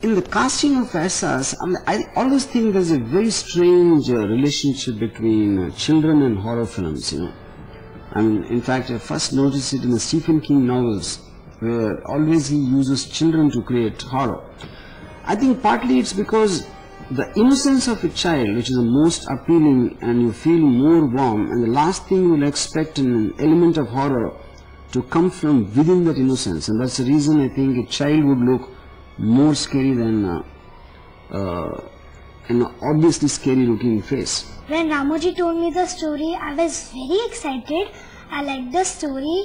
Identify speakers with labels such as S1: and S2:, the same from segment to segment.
S1: in the casting of Aisas, I always think there's a very strange relationship between children and horror films, you know. In fact, I first noticed it in the Stephen King novels, where always he uses children to create horror. I think partly it's because the innocence of a child, which is the most appealing, and you feel more warm, and the last thing you will expect in an element of horror to come from within that innocence, and that's the reason I think a child would look more scary than an obviously scary looking face.
S2: When Ramoji told me the story, I was very excited. I liked the story,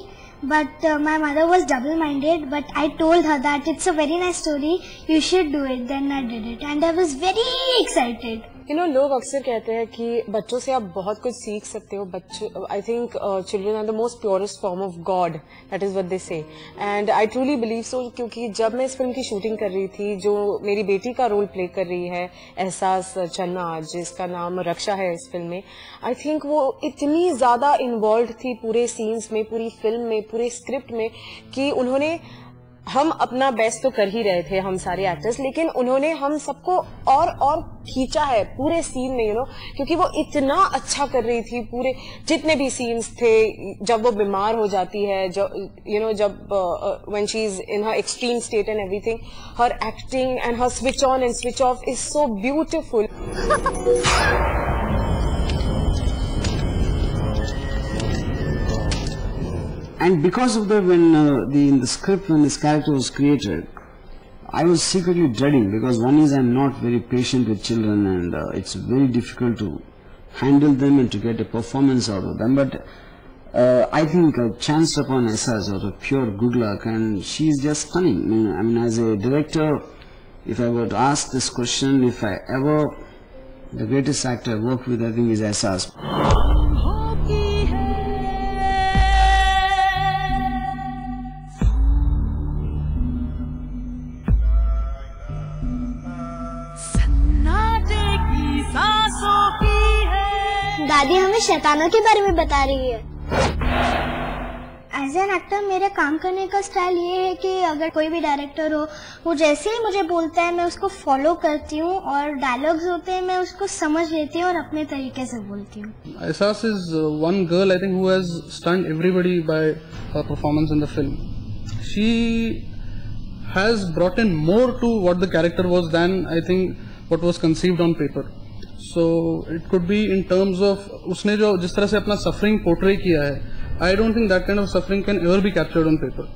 S2: but my mother was double-minded, but I told her that it's a very nice story, you should do it. Then I did it and I was very excited.
S3: You know, लोग अक्सर कहते हैं कि बच्चों से आप बहुत कुछ सीख सकते हो. बच्चों, I think children are the most purest form of God. That is what they say. And I truly believe so, क्योंकि जब मैं इस फिल्म की शूटिंग कर रही थी, जो मेरी बेटी का रोल प्ले कर रही है एहसास चन्ना, जिसका नाम रक्षा है इस फिल्म में, I think वो इतनी ज्यादा इन्वॉल्व थी पूरे सीन्स में, पूरी फिल्म में, पूरे स्क्रिप्ट में, कि उन्होंने, हम अपना बेस्ट तो कर ही रहे थे हम सारे एक्टर्स, लेकिन उन्होंने हम सबको और खींचा है पूरे सीन में, यू नो, क्योंकि वो इतना अच्छा कर रही थी. पूरे जितने भी सीन्स थे, जब वो बीमार हो जाती है, यू नो, जब when she is in her extreme state and everything, her acting and her switch on and switch off is so beautiful.
S1: And because of that, when in the script, when this character was created, I was secretly dreading, because one is I'm not very patient with children, and it's very difficult to handle them and to get a performance out of them. But I think I chanced upon Aisas out of pure good luck, and she's just stunning. I mean, as a director, if I were to ask this question, if I ever, the greatest actor I worked with, I think is Aisas.
S2: दादी हमें शैतानों के बारे में बता रही है. As an actor मेरे काम करने का स्टाइल ये है कि अगर कोई भी डायरेक्टर हो, वो जैसे ही मुझे बोलता है मैं उसको फॉलो करती हूँ, और डायलॉग्स होते हैं मैं उसको समझ लेती हूँ और अपने तरीके से बोलती हूँ.
S4: Aisas is one girl, I think, who has stunned everybody by her performance in the film. She has brought in more to what the character was than, I think, what was conceived on paper. So it could be in terms of उसने जो जिस तरह से अपना suffering portray किया है, I don't think that kind of suffering can ever be captured on paper.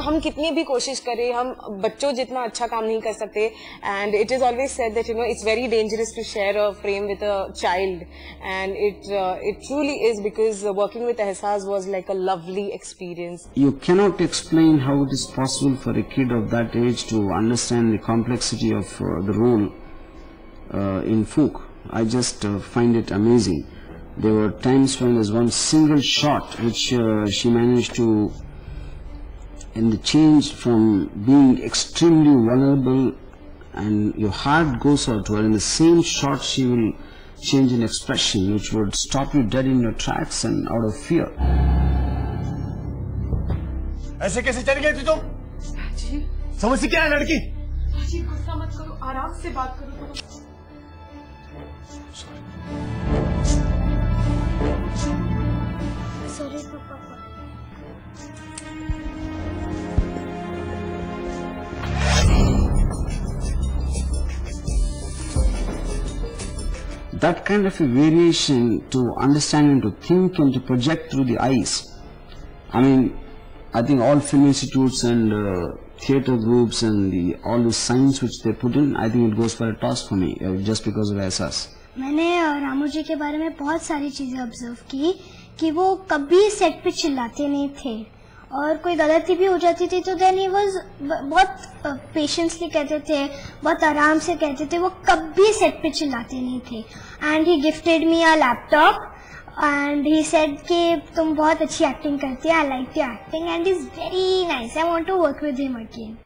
S3: हम कितनी भी कोशिश करें, हम बच्चों जितना अच्छा काम नहीं कर सकते. And it is always said that, you know, it's very dangerous to share a frame with a child, and it truly is, because working with Ehsas was like a lovely experience.
S1: You cannot explain how it is possible for a kid of that age to understand the complexity of the role in Phoonk. I just find it amazing. There were times when there's one single shot which she managed to, and the change from being extremely vulnerable and your heart goes out to her, in the same shot she will change an expression which would stop you dead in your tracks and out of fear.
S5: ऐसे कैसे चल गई थी तुम?
S3: जी
S5: समझ से क्या है लड़की?
S3: जी गुस्सा मत करो, आराम से बात करो.
S2: सॉरी पापा.
S1: That kind of a variation to understand and to think and to project through the eyes. I mean, I think all film institutes and theatre groups and all the science which they put in, I think it goes for a toss for me, just because of Aisas.
S2: मैंने रामू जी के बारे में बहुत सारी चीजें observe की कि वो कभी सेट पे चिल्लाते नहीं थे, और कोई गलती भी हो जाती थी तो देन ही वाज बहुत पेशेंसली कहते थे, बहुत आराम से कहते थे, वो कभी सेट पे चिल्लाते नहीं थे. And he gifted me a laptop and he said कि तुम बहुत अच्छी एक्टिंग करती है, I like your acting and is very nice, I want to work with him again.